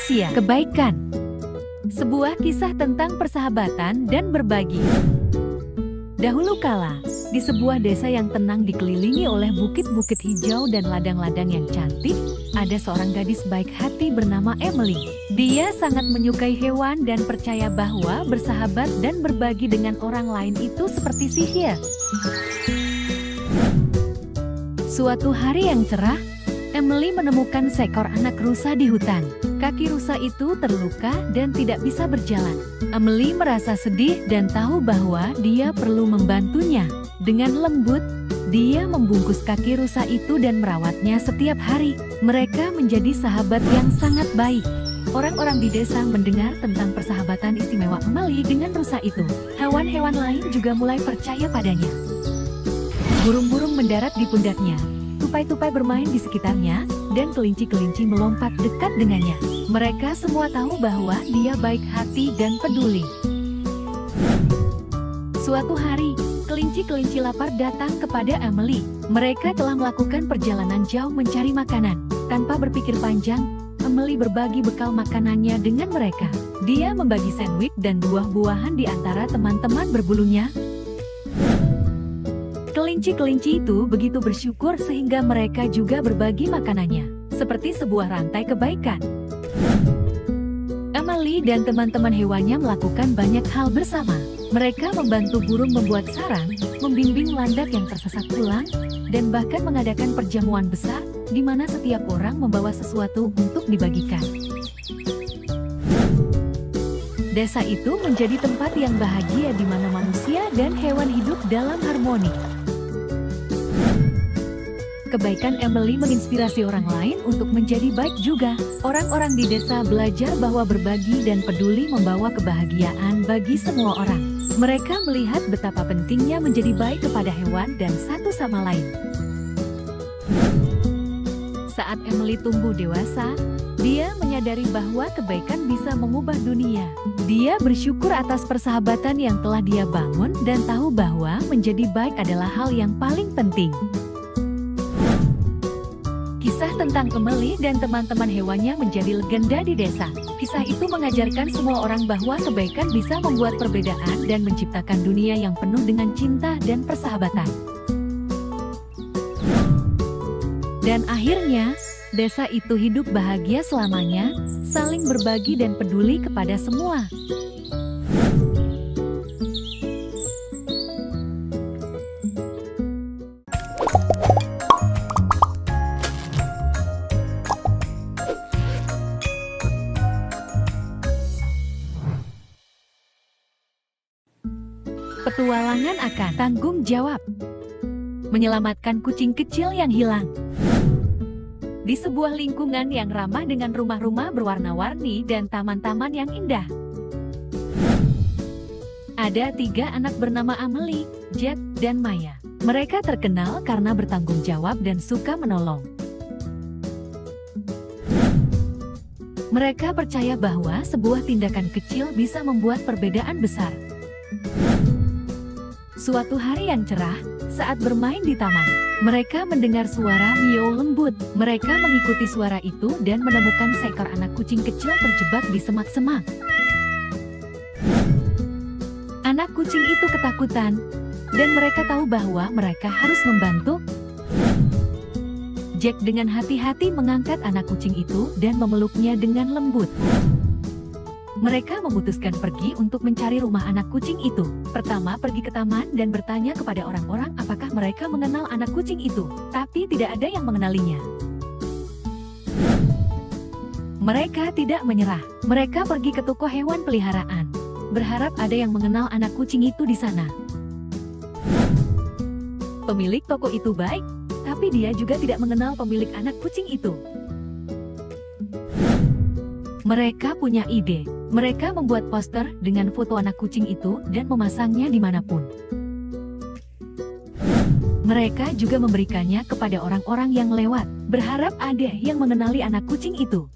manusia kebaikan. Sebuah kisah tentang persahabatan dan berbagi. Dahulu kala, di sebuah desa yang tenang dikelilingi oleh bukit-bukit hijau dan ladang-ladang yang cantik, ada seorang gadis baik hati bernama Emily. Dia sangat menyukai hewan dan percaya bahwa bersahabat dan berbagi dengan orang lain itu seperti sihir. Suatu hari yang cerah, Emily menemukan seekor anak rusa di hutan. Kaki rusa itu terluka dan tidak bisa berjalan. Emily merasa sedih dan tahu bahwa dia perlu membantunya. Dengan lembut, dia membungkus kaki rusa itu dan merawatnya setiap hari. Mereka menjadi sahabat yang sangat baik. Orang-orang di desa mendengar tentang persahabatan istimewa Emily dengan rusa itu. Hewan-hewan lain juga mulai percaya padanya. Burung-burung mendarat di pundaknya, tupai-tupai bermain di sekitarnya, dan kelinci-kelinci melompat dekat dengannya. Mereka semua tahu bahwa dia baik hati dan peduli. Suatu hari, kelinci-kelinci lapar datang kepada Emily. Mereka telah melakukan perjalanan jauh mencari makanan. Tanpa berpikir panjang, Emily berbagi bekal makanannya dengan mereka. Dia membagi sandwich dan buah-buahan di antara teman-teman berbulunya. Kelinci-kelinci itu begitu bersyukur sehingga mereka juga berbagi makanannya, seperti sebuah rantai kebaikan. Emily dan teman-teman hewannya melakukan banyak hal bersama. Mereka membantu burung membuat sarang, membimbing landak yang tersesat pulang, dan bahkan mengadakan perjamuan besar, di mana setiap orang membawa sesuatu untuk dibagikan. Desa itu menjadi tempat yang bahagia di mana manusia dan hewan hidup dalam harmoni. Kebaikan Emily menginspirasi orang lain untuk menjadi baik juga. Orang-orang di desa belajar bahwa berbagi dan peduli membawa kebahagiaan bagi semua orang. Mereka melihat betapa pentingnya menjadi baik kepada hewan dan satu sama lain. Saat Emily tumbuh dewasa, dia menyadari bahwa kebaikan bisa mengubah dunia. Dia bersyukur atas persahabatan yang telah dia bangun dan tahu bahwa menjadi baik adalah hal yang paling penting. Kisah tentang Emily dan teman-teman hewannya menjadi legenda di desa. Kisah itu mengajarkan semua orang bahwa kebaikan bisa membuat perbedaan dan menciptakan dunia yang penuh dengan cinta dan persahabatan. Dan akhirnya, desa itu hidup bahagia selamanya, saling berbagi dan peduli kepada semua. Petualangan akan tanggung jawab. Menyelamatkan kucing kecil yang hilang. Di sebuah lingkungan yang ramah dengan rumah-rumah berwarna-warni dan taman-taman yang indah. Ada 3 anak bernama Emily, Jack, dan Maya. Mereka terkenal karena bertanggung jawab dan suka menolong. Mereka percaya bahwa sebuah tindakan kecil bisa membuat perbedaan besar. Suatu hari yang cerah, saat bermain di taman, mereka mendengar suara miau lembut. Mereka mengikuti suara itu dan menemukan seekor anak kucing kecil terjebak di semak-semak. Anak kucing itu ketakutan, dan mereka tahu bahwa mereka harus membantu. Jack dengan hati-hati mengangkat anak kucing itu dan memeluknya dengan lembut. Mereka memutuskan pergi untuk mencari rumah anak kucing itu. Pertama pergi ke taman dan bertanya kepada orang-orang apakah mereka mengenal anak kucing itu. Tapi tidak ada yang mengenalinya. Mereka tidak menyerah. Mereka pergi ke toko hewan peliharaan, berharap ada yang mengenal anak kucing itu di sana. Pemilik toko itu baik, tapi dia juga tidak mengenal pemilik anak kucing itu. Mereka punya ide. Mereka membuat poster dengan foto anak kucing itu dan memasangnya dimanapun. Mereka juga memberikannya kepada orang-orang yang lewat, berharap ada yang mengenali anak kucing itu.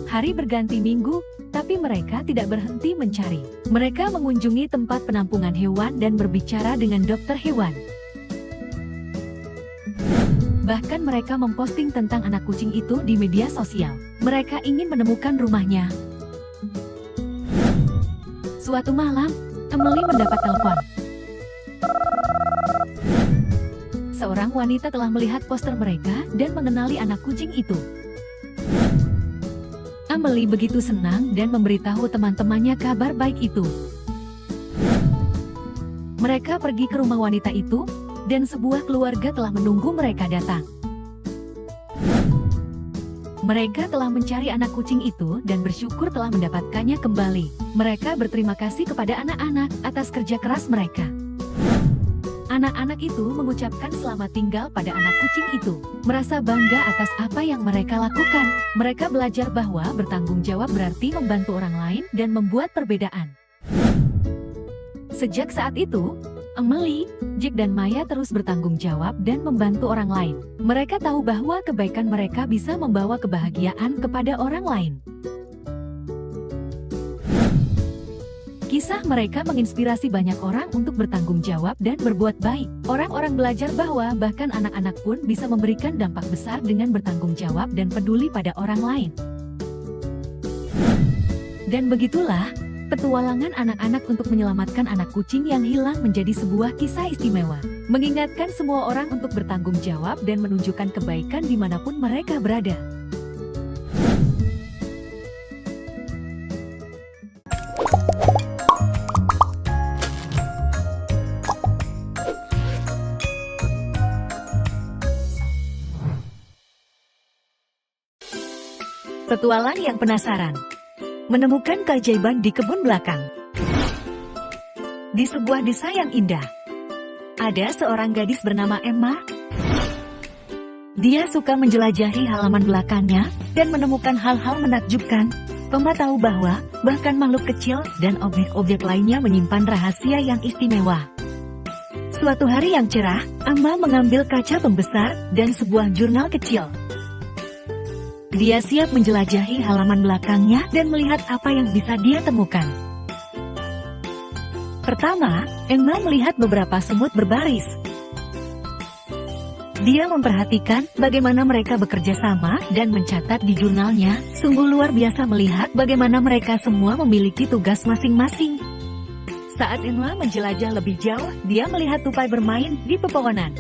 Hari berganti minggu, tapi mereka tidak berhenti mencari. Mereka mengunjungi tempat penampungan hewan dan berbicara dengan dokter hewan. Bahkan mereka memposting tentang anak kucing itu di media sosial. Mereka ingin menemukan rumahnya. Suatu malam, Emily mendapat telepon. Seorang wanita telah melihat poster mereka dan mengenali anak kucing itu. Emily begitu senang dan memberitahu teman-temannya kabar baik itu. Mereka pergi ke rumah wanita itu, dan sebuah keluarga telah menunggu mereka datang. Mereka telah mencari anak kucing itu dan bersyukur telah mendapatkannya kembali. Mereka berterima kasih kepada anak-anak atas kerja keras mereka. Anak-anak itu mengucapkan selamat tinggal pada anak kucing itu. Merasa bangga atas apa yang mereka lakukan. Mereka belajar bahwa bertanggung jawab berarti membantu orang lain dan membuat perbedaan. Sejak saat itu, Emily, Jack dan Maya terus bertanggung jawab dan membantu orang lain. Mereka tahu bahwa kebaikan mereka bisa membawa kebahagiaan kepada orang lain. Kisah mereka menginspirasi banyak orang untuk bertanggung jawab dan berbuat baik. Orang-orang belajar bahwa bahkan anak-anak pun bisa memberikan dampak besar dengan bertanggung jawab dan peduli pada orang lain. Dan begitulah, petualangan anak-anak untuk menyelamatkan anak kucing yang hilang menjadi sebuah kisah istimewa. Mengingatkan semua orang untuk bertanggung jawab dan menunjukkan kebaikan dimanapun mereka berada. Petualang yang penasaran. Menemukan keajaiban di kebun belakang. Di sebuah desa yang indah, ada seorang gadis bernama Emma. Dia suka menjelajahi halaman belakangnya dan menemukan hal-hal menakjubkan. Emma tahu bahwa bahkan makhluk kecil dan objek-objek lainnya menyimpan rahasia yang istimewa. Suatu hari yang cerah, Emma mengambil kaca pembesar dan sebuah jurnal kecil. Dia siap menjelajahi halaman belakangnya dan melihat apa yang bisa dia temukan. Pertama, Emma melihat beberapa semut berbaris. Dia memperhatikan bagaimana mereka bekerja sama dan mencatat di jurnalnya. Sungguh luar biasa melihat bagaimana mereka semua memiliki tugas masing-masing. Saat Emma menjelajah lebih jauh, dia melihat tupai bermain di pepohonan.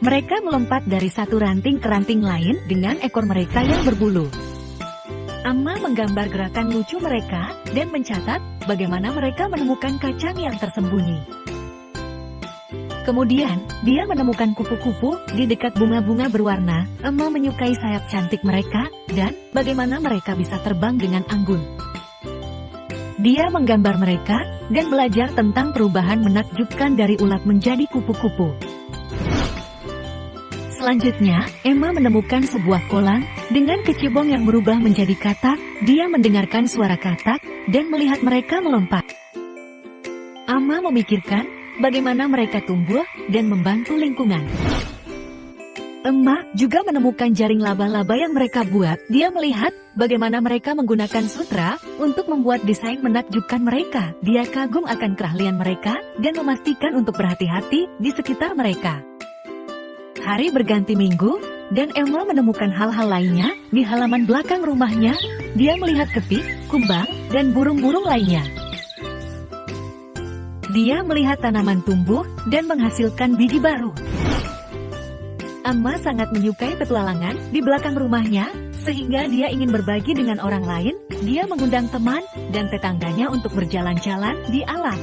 Mereka melompat dari satu ranting ke ranting lain dengan ekor mereka yang berbulu. Emma menggambar gerakan lucu mereka dan mencatat bagaimana mereka menemukan kacang yang tersembunyi. Kemudian, dia menemukan kupu-kupu di dekat bunga-bunga berwarna. Emma menyukai sayap cantik mereka dan bagaimana mereka bisa terbang dengan anggun. Dia menggambar mereka dan belajar tentang perubahan menakjubkan dari ulat menjadi kupu-kupu. Selanjutnya, Emma menemukan sebuah kolang dengan kecebong yang berubah menjadi katak. Dia mendengarkan suara katak dan melihat mereka melompat. Emma memikirkan bagaimana mereka tumbuh dan membantu lingkungan. Emma juga menemukan jaring laba-laba yang mereka buat. Dia melihat bagaimana mereka menggunakan sutra untuk membuat desain menakjubkan mereka. Dia kagum akan keahlian mereka dan memastikan untuk berhati-hati di sekitar mereka. Hari berganti minggu, dan Emma menemukan hal-hal lainnya di halaman belakang rumahnya. Dia melihat kepik, kumbang, dan burung-burung lainnya. Dia melihat tanaman tumbuh dan menghasilkan biji baru. Emma sangat menyukai petualangan di belakang rumahnya, sehingga dia ingin berbagi dengan orang lain. Dia mengundang teman dan tetangganya untuk berjalan-jalan di alam.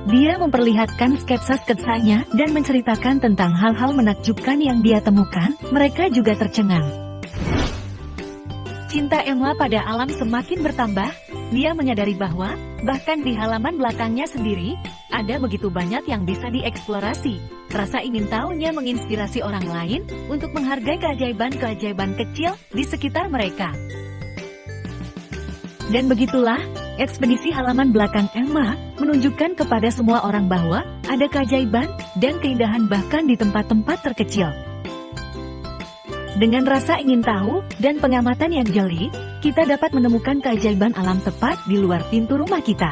Dia memperlihatkan sketsa-sketsanya dan menceritakan tentang hal-hal menakjubkan yang dia temukan. Mereka juga tercengang. Cinta Emma pada alam semakin bertambah. Dia menyadari bahwa bahkan di halaman belakangnya sendiri ada begitu banyak yang bisa dieksplorasi. Rasa ingin tahunya menginspirasi orang lain untuk menghargai keajaiban-keajaiban kecil di sekitar mereka. Dan begitulah, ekspedisi halaman belakang Emma menunjukkan kepada semua orang bahwa ada keajaiban dan keindahan bahkan di tempat-tempat terkecil. Dengan rasa ingin tahu dan pengamatan yang jeli, kita dapat menemukan keajaiban alam tepat di luar pintu rumah kita.